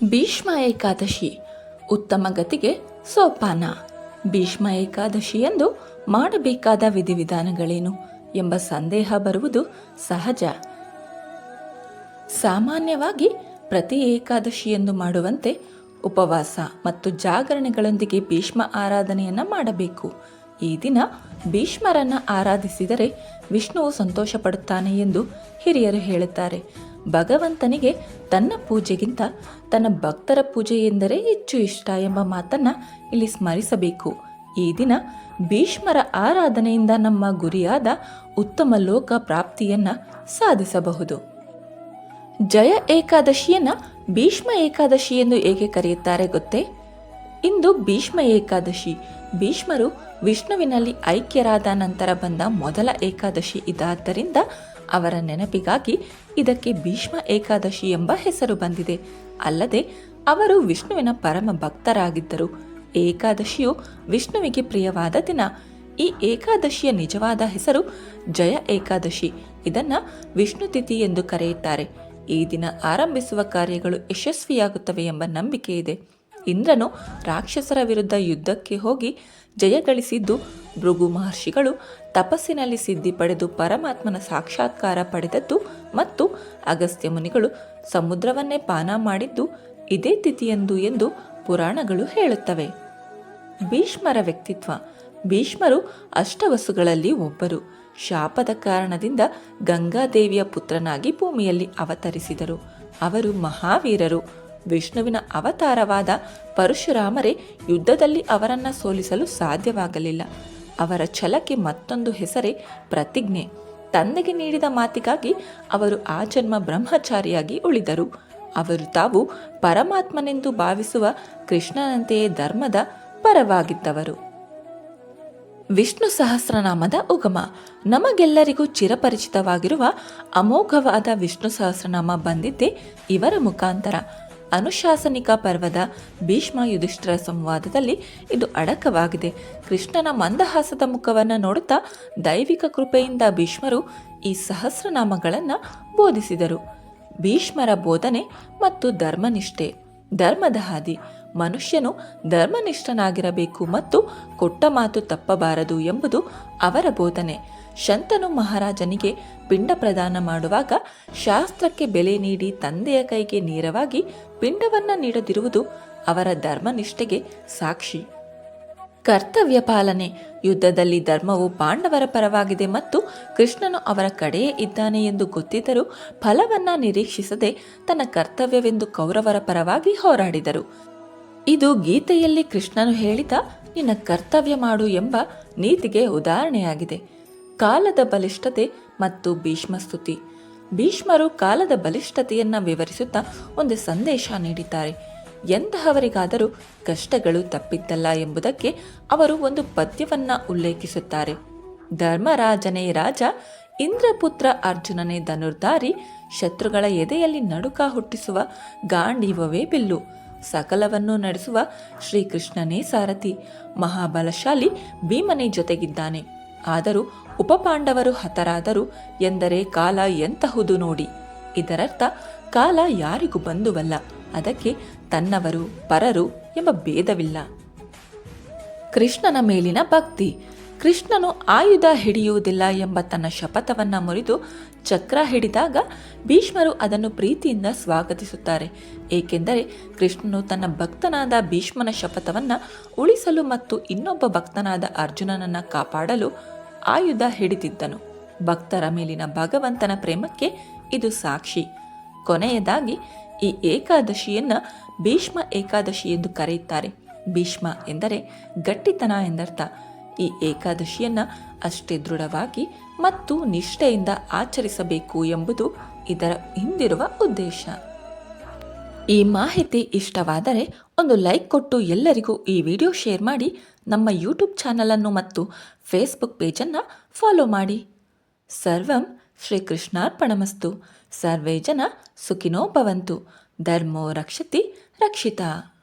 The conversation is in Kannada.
ಭೀಷ್ಮ ಏಕಾದಶಿ ಉತ್ತಮ ಗತಿಗೆ ಸೋಪಾನ. ಭೀಷ್ಮ ಏಕಾದಶಿಯಂದು ಮಾಡಬೇಕಾದ ವಿಧಿವಿಧಾನಗಳೇನು ಎಂಬ ಸಂದೇಹ ಬರುವುದು ಸಹಜ. ಸಾಮಾನ್ಯವಾಗಿ ಪ್ರತಿ ಏಕಾದಶಿಯಂದು ಮಾಡುವಂತೆ ಉಪವಾಸ ಮತ್ತು ಜಾಗರಣೆಗಳೊಂದಿಗೆ ಭೀಷ್ಮ ಆರಾಧನೆಯನ್ನು ಮಾಡಬೇಕು. ಈ ದಿನ ಭೀಷ್ಮರನ್ನು ಆರಾಧಿಸಿದರೆ ವಿಷ್ಣುವು ಸಂತೋಷ ಪಡುತ್ತಾನೆ ಎಂದು ಹಿರಿಯರು ಹೇಳುತ್ತಾರೆ. ಭಗವಂತನಿಗೆ ತನ್ನ ಪೂಜೆಗಿಂತ ತನ್ನ ಭಕ್ತರ ಪೂಜೆ ಎಂದರೆ ಹೆಚ್ಚು ಇಷ್ಟ ಎಂಬ ಮಾತನ್ನು ಇಲ್ಲಿ ಸ್ಮರಿಸಬೇಕು. ಈ ದಿನ ಭೀಷ್ಮರ ಆರಾಧನೆಯಿಂದ ನಮ್ಮ ಗುರಿಯಾದ ಉತ್ತಮ ಲೋಕ ಪ್ರಾಪ್ತಿಯನ್ನು ಸಾಧಿಸಬಹುದು. ಜಯ ಏಕಾದಶಿಯನ್ನು ಭೀಷ್ಮ ಏಕಾದಶಿ ಎಂದು ಏಕೆ ಕರೆಯುತ್ತಾರೆ ಗೊತ್ತೇ? ಇಂದು ಭೀಷ್ಮ ಏಕಾದಶಿ. ಭೀಷ್ಮರು ವಿಷ್ಣುವಿನಲ್ಲಿ ಐಕ್ಯರಾದ ನಂತರ ಬಂದ ಮೊದಲ ಏಕಾದಶಿ ಇದಾದ್ದರಿಂದ ಅವರ ನೆನಪಿಗಾಗಿ ಇದಕ್ಕೆ ಭೀಷ್ಮ ಏಕಾದಶಿ ಎಂಬ ಹೆಸರು ಬಂದಿದೆ. ಅಲ್ಲದೆ ಅವರು ವಿಷ್ಣುವಿನ ಪರಮ ಭಕ್ತರಾಗಿದ್ದರು. ಏಕಾದಶಿಯು ವಿಷ್ಣುವಿಗೆ ಪ್ರಿಯವಾದ ದಿನ. ಈ ಏಕಾದಶಿಯ ನಿಜವಾದ ಹೆಸರು ಜಯ ಏಕಾದಶಿ. ಇದನ್ನು ವಿಷ್ಣು ತಿಥಿ ಎಂದು ಕರೆಯುತ್ತಾರೆ. ಈ ದಿನ ಆರಂಭಿಸುವ ಕಾರ್ಯಗಳು ಯಶಸ್ವಿಯಾಗುತ್ತವೆ ಎಂಬ ನಂಬಿಕೆ ಇದೆ. ಇಂದ್ರನು ರಾಕ್ಷಸರ ವಿರುದ್ಧ ಯುದ್ಧಕ್ಕೆ ಹೋಗಿ ಜಯಗಳಿಸಿದ್ದು, ಭೃಗು ಮಹರ್ಷಿಗಳು ತಪಸ್ಸಿನಲ್ಲಿ ಸಿದ್ಧಿ ಪಡೆದು ಪರಮಾತ್ಮನ ಸಾಕ್ಷಾತ್ಕಾರ ಪಡೆದದ್ದು ಮತ್ತು ಅಗಸ್ತ್ಯ ಮುನಿಗಳು ಸಮುದ್ರವನ್ನೇ ಪಾನ ಮಾಡಿದ್ದು ಇದೇ ತಿಥಿಯಂದು ಎಂದು ಪುರಾಣಗಳು ಹೇಳುತ್ತವೆ. ಭೀಷ್ಮರ ವ್ಯಕ್ತಿತ್ವ. ಭೀಷ್ಮರು ಅಷ್ಟವಸುಗಳಲ್ಲಿ ಒಬ್ಬರು. ಶಾಪದ ಕಾರಣದಿಂದ ಗಂಗಾದೇವಿಯ ಪುತ್ರನಾಗಿ ಭೂಮಿಯಲ್ಲಿ ಅವತರಿಸಿದರು. ಅವರು ಮಹಾವೀರರು. ವಿಷ್ಣುವಿನ ಅವತಾರವಾದ ಪರಶುರಾಮರೇ ಯುದ್ಧದಲ್ಲಿ ಅವರನ್ನು ಸೋಲಿಸಲು ಸಾಧ್ಯವಾಗಲಿಲ್ಲ. ಅವರ ಛಲಕ್ಕೆ ಮತ್ತೊಂದು ಹೆಸರೇ ಪ್ರತಿಜ್ಞೆ. ತಂದೆಗೆ ನೀಡಿದ ಮಾತಿಗಾಗಿ ಅವರು ಆ ಜನ್ಮ ಬ್ರಹ್ಮಚಾರಿಯಾಗಿ ಉಳಿದರು. ಅವರು ತಾವು ಪರಮಾತ್ಮನೆಂದು ಭಾವಿಸುವ ಕೃಷ್ಣನಂತೆಯೇ ಧರ್ಮದ ಪರವಾಗಿದ್ದವರು. ವಿಷ್ಣು ಸಹಸ್ರನಾಮದ ಉಗಮ. ನಮಗೆಲ್ಲರಿಗೂ ಚಿರಪರಿಚಿತವಾಗಿರುವ ಅಮೋಘವಾದ ವಿಷ್ಣು ಸಹಸ್ರನಾಮ ಬಂದಿದ್ದೇ ಇವರ ಮುಖಾಂತರ. ಅನುಶಾಸನಿಕ ಪರ್ವದ ಭೀಷ್ಮ ಯುಧಿಷ್ಠಿರ ಸಂವಾದದಲ್ಲಿ ಇದು ಅಡಕವಾಗಿದೆ. ಕೃಷ್ಣನ ಮಂದಹಾಸದ ಮುಖವನ್ನು ನೋಡುತ್ತಾ ದೈವಿಕ ಕೃಪೆಯಿಂದ ಭೀಷ್ಮರು ಈ ಸಹಸ್ರನಾಮಗಳನ್ನು ಬೋಧಿಸಿದರು. ಭೀಷ್ಮರ ಬೋಧನೆ ಮತ್ತು ಧರ್ಮನಿಷ್ಠೆ. ಧರ್ಮದ ಹಾದಿ. ಮನುಷ್ಯನು ಧರ್ಮನಿಷ್ಠನಾಗಿರಬೇಕು ಮತ್ತು ಕೊಟ್ಟ ಮಾತು ತಪ್ಪಬಾರದು ಎಂಬುದು ಅವರ ಬೋಧನೆ. ಶಂತನು ಮಹಾರಾಜನಿಗೆ ಪಿಂಡ ಪ್ರದಾನ ಮಾಡುವಾಗ ಶಾಸ್ತ್ರಕ್ಕೆ ಬೆಲೆ ನೀಡಿ ತಂದೆಯ ಕೈಗೆ ನೇರವಾಗಿ ಪಿಂಡವನ್ನು ನೀಡದಿರುವುದು ಅವರ ಧರ್ಮನಿಷ್ಠೆಗೆ ಸಾಕ್ಷಿ. ಕರ್ತವ್ಯ ಪಾಲನೆ. ಯುದ್ಧದಲ್ಲಿ ಧರ್ಮವು ಪಾಂಡವರ ಪರವಾಗಿದೆ ಮತ್ತು ಕೃಷ್ಣನು ಅವರ ಕಡೆಯೇ ಇದ್ದಾನೆ ಎಂದು ಗೊತ್ತಿದ್ದರೂ ಫಲವನ್ನು ನಿರೀಕ್ಷಿಸದೆ ತನ್ನ ಕರ್ತವ್ಯವೆಂದು ಕೌರವರ ಪರವಾಗಿ ಹೋರಾಡಿದರು. ಇದು ಗೀತೆಯಲ್ಲಿ ಕೃಷ್ಣನು ಹೇಳಿದ ನಿನ್ನ ಕರ್ತವ್ಯ ಮಾಡು ಎಂಬ ನೀತಿಗೆ ಉದಾಹರಣೆಯಾಗಿದೆ. ಕಾಲದ ಬಲಿಷ್ಠತೆ ಮತ್ತು ಭೀಷ್ಮ ಸ್ತುತಿ. ಭೀಷ್ಮರು ಕಾಲದ ಬಲಿಷ್ಠತೆಯನ್ನು ವಿವರಿಸುತ್ತಾ ಒಂದು ಸಂದೇಶ ನೀಡಿದ್ದಾರೆ. ಎಂತಹವರಿಗಾದರೂ ಕಷ್ಟಗಳು ತಪ್ಪಿದ್ದಲ್ಲ ಎಂಬುದಕ್ಕೆ ಅವರು ಒಂದು ಪದ್ಯವನ್ನು ಉಲ್ಲೇಖಿಸುತ್ತಾರೆ. ಧರ್ಮರಾಜನೇ ರಾಜ, ಇಂದ್ರಪುತ್ರ ಅರ್ಜುನನೇ ಧನುರ್ಧಾರಿ, ಶತ್ರುಗಳ ಎದೆಯಲ್ಲಿ ನಡುಕ ಹುಟ್ಟಿಸುವ ಗಾಂಡೀವವೇ ಬಿಲ್ಲು, ಸಕಲವನ್ನು ನಡೆಸುವ ಶ್ರೀಕೃಷ್ಣನೇ ಸಾರಥಿ, ಮಹಾಬಲಶಾಲಿ ಭೀಮನೇ ಜೊತೆಗಿದ್ದಾನೆ. ಆದರೂ ಉಪಪಾಂಡವರು ಹತರಾದರು ಎಂದರೆ ಕಾಲ ಎಂತಹುದು ನೋಡಿ. ಇದರರ್ಥ ಕಾಲ ಯಾರಿಗೂ ಬಂಧುವಲ್ಲ, ಅದಕ್ಕೆ ತನ್ನವರು ಪರರು ಎಂಬ ಭೇದವಿಲ್ಲ. ಕೃಷ್ಣನ ಮೇಲಿನ ಭಕ್ತಿ. ಕೃಷ್ಣನು ಆಯುಧ ಹಿಡಿಯುವುದಿಲ್ಲ ಎಂಬ ತನ್ನ ಶಪಥವನ್ನು ಮುರಿದು ಚಕ್ರ ಹಿಡಿದಾಗ ಭೀಷ್ಮರು ಅದನ್ನು ಪ್ರೀತಿಯಿಂದ ಸ್ವಾಗತಿಸುತ್ತಾರೆ. ಏಕೆಂದರೆ ಕೃಷ್ಣನು ತನ್ನ ಭಕ್ತನಾದ ಭೀಷ್ಮನ ಶಪಥವನ್ನು ಉಳಿಸಲು ಮತ್ತು ಇನ್ನೊಬ್ಬ ಭಕ್ತನಾದ ಅರ್ಜುನನನ್ನು ಕಾಪಾಡಲು ಆಯುಧ ಹಿಡಿದಿದ್ದನು. ಭಕ್ತರ ಮೇಲಿನ ಭಗವಂತನ ಪ್ರೇಮಕ್ಕೆ ಇದು ಸಾಕ್ಷಿ. ಕೊನೆಯದಾಗಿ ಈ ಏಕಾದಶಿಯನ್ನು ಭೀಷ್ಮ ಏಕಾದಶಿ ಎಂದು ಕರೆಯುತ್ತಾರೆ. ಭೀಷ್ಮ ಎಂದರೆ ಗಟ್ಟಿತನ ಎಂದರ್ಥ. ಈ ಏಕಾದಶಿಯನ್ನು ಅಷ್ಟೇ ದೃಢವಾಗಿ ಮತ್ತು ನಿಷ್ಠೆಯಿಂದ ಆಚರಿಸಬೇಕು ಎಂಬುದು ಇದರ ಹಿಂದಿರುವ ಉದ್ದೇಶ. ಈ ಮಾಹಿತಿ ಇಷ್ಟವಾದರೆ ಒಂದು ಲೈಕ್ ಕೊಟ್ಟು ಎಲ್ಲರಿಗೂ ಈ ವಿಡಿಯೋ ಶೇರ್ ಮಾಡಿ. ನಮ್ಮ ಯೂಟ್ಯೂಬ್ ಚಾನಲನ್ನು ಮತ್ತು ಫೇಸ್ಬುಕ್ ಪೇಜನ್ನು ಫಾಲೋ ಮಾಡಿ. ಸರ್ವಂ ಶ್ರೀಕೃಷ್ಣಾರ್ಪಣಮಸ್ತು. ಸರ್ವೇ ಜನ ಸುಖಿನೋ ಭವಂತು. ಧರ್ಮೋ ರಕ್ಷತಿ ರಕ್ಷಿತಾ.